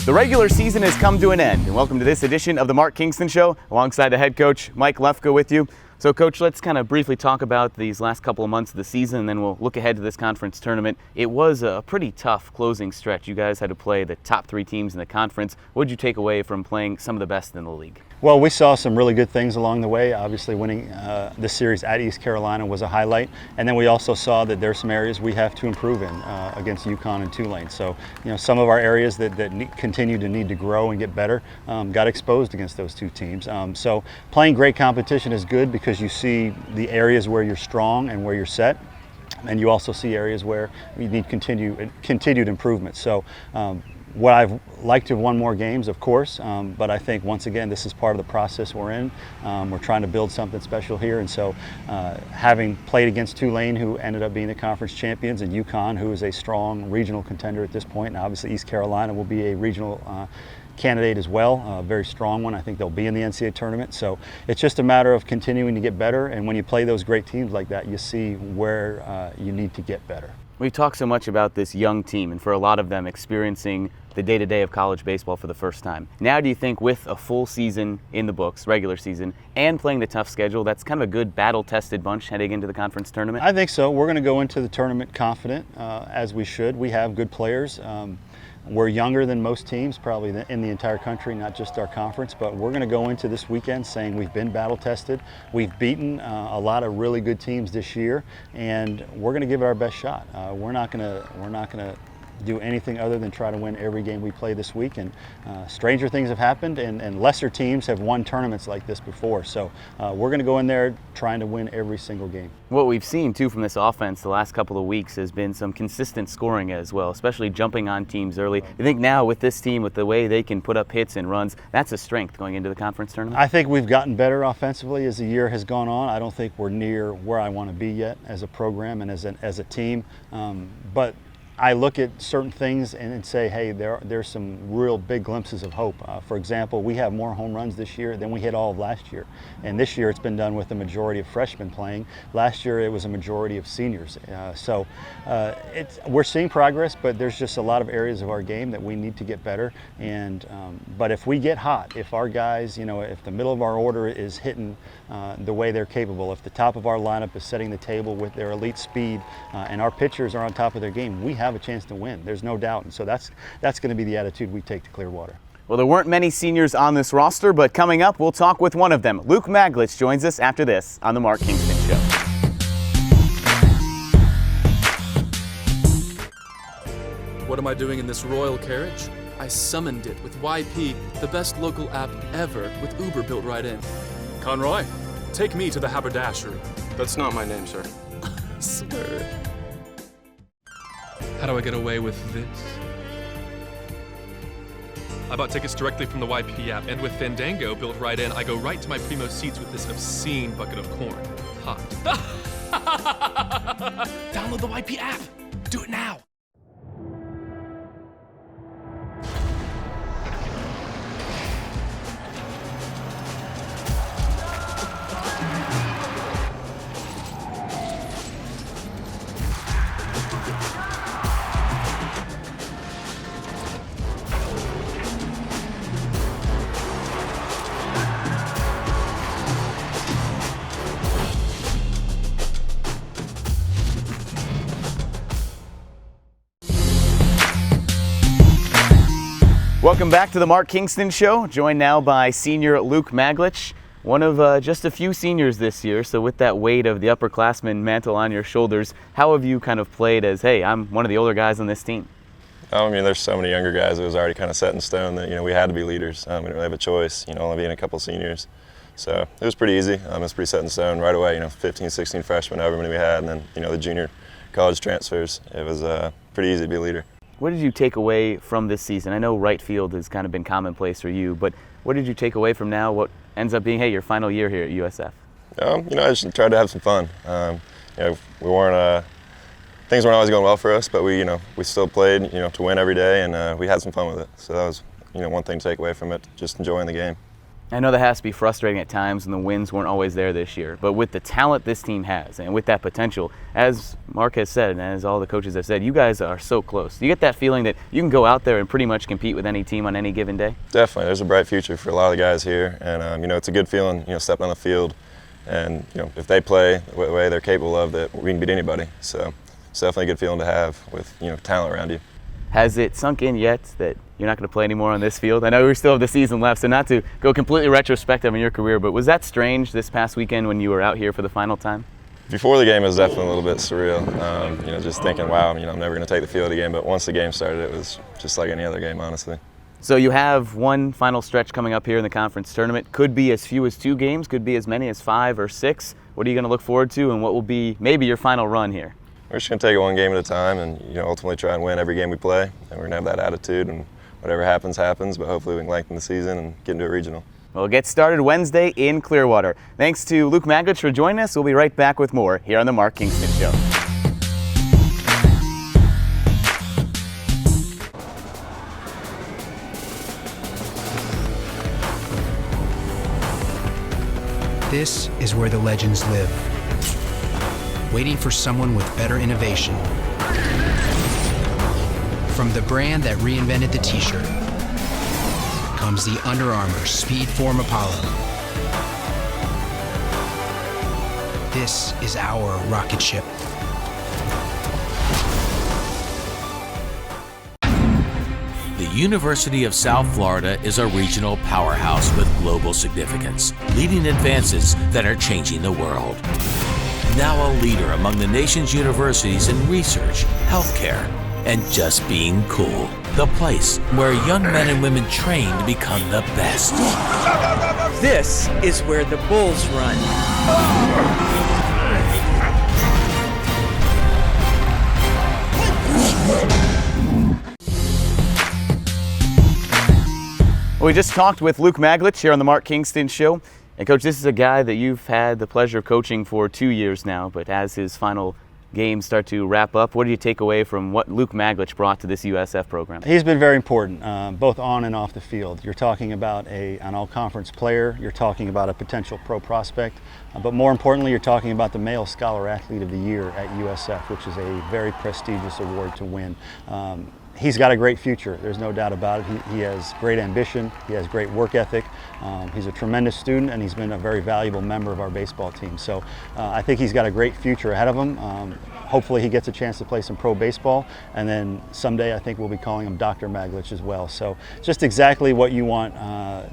The regular season has come to an end, and welcome to this edition of the Mark Kingston Show, alongside the head coach, Mike Lefko, with you. So, Coach, let's kind of briefly talk about these last couple of months of the season, and then we'll look ahead to this conference tournament. It was a pretty tough closing stretch. You guys had to play the top three teams in the conference. What did you take away from playing some of the best in the league? Well, we saw some really good things along the way. Obviously, winning the series at East Carolina was a highlight, and then we also saw that there's some areas we have to improve in against UConn and Tulane. So, some of our areas that continue to need to grow and get better got exposed against those two teams. So, playing great competition is good because you see the areas where you're strong and where you're set. And you also see areas where you need continued improvement. So what I've liked to have won more games, of course, but I think once again this is part of the process we're in. We're trying to build something special here, and so having played against Tulane, who ended up being the conference champions, and UConn, who is a strong regional contender at this point, and obviously East Carolina will be a regional candidate as well, a very strong one. I think they'll be in the NCAA tournament. So it's just a matter of continuing to get better, and when you play those great teams like that, you see where you need to get better. We've talked so much about this young team, and for a lot of them experiencing the day-to-day of college baseball for the first time. Now, do you think with a full season in the books, regular season, and playing the tough schedule, that's kind of a good battle-tested bunch heading into the conference tournament? I think so. We're going to go into the tournament confident, as we should. We have good players. We're younger than most teams, probably in the entire country, not just our conference, but we're going to go into this weekend saying we've been battle tested. We've beaten a lot of really good teams this year, and we're going to give it our best shot. We're not going to do anything other than try to win every game we play this week. And stranger things have happened, and lesser teams have won tournaments like this before. So we're going to go in there trying to win every single game. What we've seen, too, from this offense the last couple of weeks has been some consistent scoring as well, especially jumping on teams early. I think now with this team, with the way they can put up hits and runs, that's a strength going into the conference tournament? I think we've gotten better offensively as the year has gone on. I don't think we're near where I want to be yet as a program and as a team. But I look at certain things and say, hey, there's some real big glimpses of hope. For example, we have more home runs this year than we hit all of last year. And this year it's been done with a majority of freshmen playing. Last year it was a majority of seniors. We're seeing progress, but there's just a lot of areas of our game that we need to get better. And but if we get hot, if our guys, if the middle of our order is hitting the way they're capable, if the top of our lineup is setting the table with their elite speed, and our pitchers are on top of their game, we have a chance to win. There's no doubt. And so that's going to be the attitude we take to Clearwater. Well, there weren't many seniors on this roster, but coming up, we'll talk with one of them. Luke Maglich joins us after this on the Mark Kingston Show. What am I doing in this royal carriage? I summoned it with YP, the best local app ever, with Uber built right in. Conroy, take me to the haberdashery. That's not my name, sir. Sir. How do I get away with this? I bought tickets directly from the YP app, and with Fandango built right in, I go right to my primo seats with this obscene bucket of corn. Hot. Download the YP app. Do it now. Welcome back to the Mark Kingston Show, joined now by senior Luke Maglich, one of just a few seniors this year. So with that weight of the upperclassman mantle on your shoulders, how have you kind of played as, hey, I'm one of the older guys on this team? I mean, there's so many younger guys. It was already kind of set in stone that we had to be leaders. We didn't really have a choice. Only being a couple seniors, so it was pretty easy. It was pretty set in stone right away. 15, 16 freshmen, however many we had, and then the junior college transfers. It was pretty easy to be a leader. What did you take away from this season? I know right field has kind of been commonplace for you, but what did you take away from now what ends up being, hey, your final year here at USF? I just tried to have some fun. We weren't things weren't always going well for us, but we still played to win every day, and we had some fun with it. So that was one thing to take away from it, just enjoying the game. I know that has to be frustrating at times, and the wins weren't always there this year. But with the talent this team has, and with that potential, as Mark has said, and as all the coaches have said, you guys are so close. Do you get that feeling that you can go out there and pretty much compete with any team on any given day? Definitely. There's a bright future for a lot of the guys here, and it's a good feeling, stepping on the field, and if they play the way they're capable of, that we can beat anybody. So it's definitely a good feeling to have with talent around you. Has it sunk in yet that you're not going to play anymore on this field? I know we still have the season left, so not to go completely retrospective in your career, but was that strange this past weekend when you were out here for the final time? Before the game, it was definitely a little bit surreal. Just thinking, wow, I'm never going to take the field again. But once the game started, it was just like any other game, honestly. So you have one final stretch coming up here in the conference tournament. Could be as few as 2 games, could be as many as 5 or 6. What are you going to look forward to, and what will be maybe your final run here? We're just going to take it one game at a time and ultimately try and win every game we play. And we're going to have that attitude, and whatever happens, happens. But hopefully we can lengthen the season and get into a regional. We'll get started Wednesday in Clearwater. Thanks to Luke Maglich for joining us. We'll be right back with more here on The Mark Kingston Show. This is where the legends live, waiting for someone with better innovation. From the brand that reinvented the t-shirt comes the Under Armour Speedform Apollo. This is our rocket ship. The University of South Florida is a regional powerhouse with global significance, leading advances that are changing the world. Now a leader among the nation's universities in research, healthcare, and just being cool. The place where young men and women train to become the best. This is where the Bulls run. We just talked with Luke Maglich here on the Mark Kingston Show. And Coach, this is a guy that you've had the pleasure of coaching for 2 years now, but as his final games start to wrap up, what do you take away from what Luke Maglich brought to this USF program? He's been very important, both on and off the field. You're talking about an all-conference player, you're talking about a potential pro prospect, but more importantly, you're talking about the Male Scholar Athlete of the Year at USF, which is a very prestigious award to win. He's got a great future, there's no doubt about it. He has great ambition, he has great work ethic, he's a tremendous student, and he's been a very valuable member of our baseball team. So I think he's got a great future ahead of him. Hopefully he gets a chance to play some pro baseball, and then someday I think we'll be calling him Dr. Maglich as well. So just exactly what you want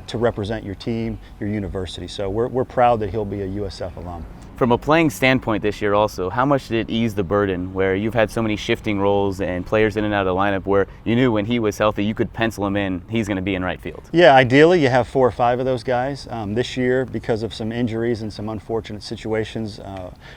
to represent your team, your university. So we're proud that he'll be a USF alum. From a playing standpoint this year also, how much did it ease the burden where you've had so many shifting roles and players in and out of the lineup where you knew when he was healthy you could pencil him in, he's going to be in right field? Yeah, ideally you have 4 or 5 of those guys. This year, because of some injuries and some unfortunate situations,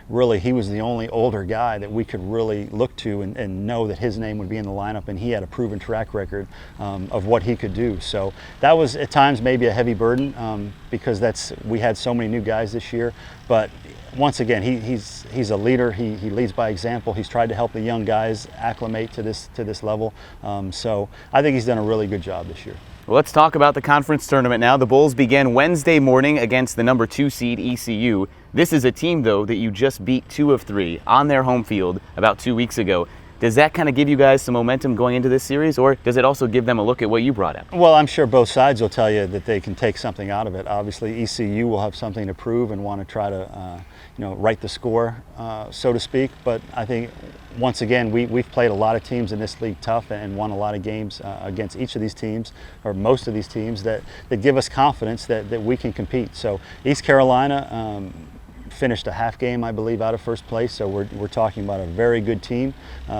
really he was the only older guy that we could really look to and know that his name would be in the lineup, and he had a proven track record of what he could do. So that was at times maybe a heavy burden because we had so many new guys this year, but once again, he's a leader. He leads by example. He's tried to help the young guys acclimate to this level. So I think he's done a really good job this year. Well, let's talk about the conference tournament now. The Bulls begin Wednesday morning against the number 2 seed ECU. This is a team, though, that you just beat 2 of 3 on their home field about 2 weeks ago. Does that kind of give you guys some momentum going into this series, or does it also give them a look at what you brought out? Well, I'm sure both sides will tell you that they can take something out of it. Obviously, ECU will have something to prove and want to try to right the score, so to speak. But I think, once again, we've played a lot of teams in this league tough and won a lot of games against each of these teams, or most of these teams, that give us confidence that we can compete. So East Carolina finished a half game, I believe, out of first place. So we're talking about a very good team.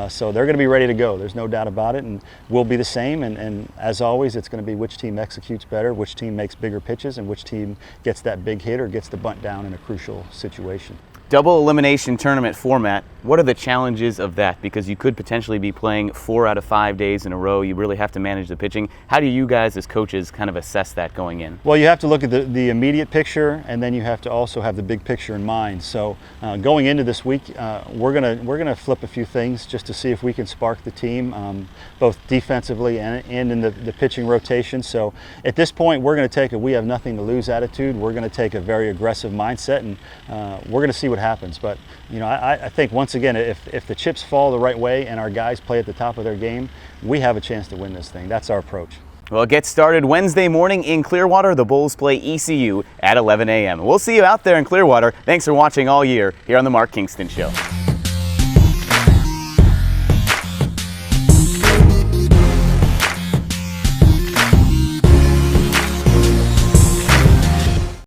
So they're going to be ready to go. There's no doubt about it, and we'll be the same. And as always, it's going to be which team executes better, which team makes bigger pitches, and which team gets that big hit or gets the bunt down in a crucial situation. Double elimination tournament format. What are the challenges of that? Because you could potentially be playing 4 out of 5 days in a row. You really have to manage the pitching. How do you guys as coaches kind of assess that going in? Well, you have to look at the immediate picture, and then you have to also have the big picture in mind. So going into this week, we're gonna flip a few things just to see if we can spark the team, both defensively and in the pitching rotation. So at this point, we're going to take a we have nothing to lose attitude. We're going to take a very aggressive mindset, and we're going to see what happens. But you know, I think once again, if the chips fall the right way and our guys play at the top of their game, we have a chance to win this thing. That's our approach. Well, it gets started Wednesday morning in Clearwater. The Bulls play ECU at 11 a.m. We'll see you out there in Clearwater. Thanks for watching all year here on The Mark Kingston Show.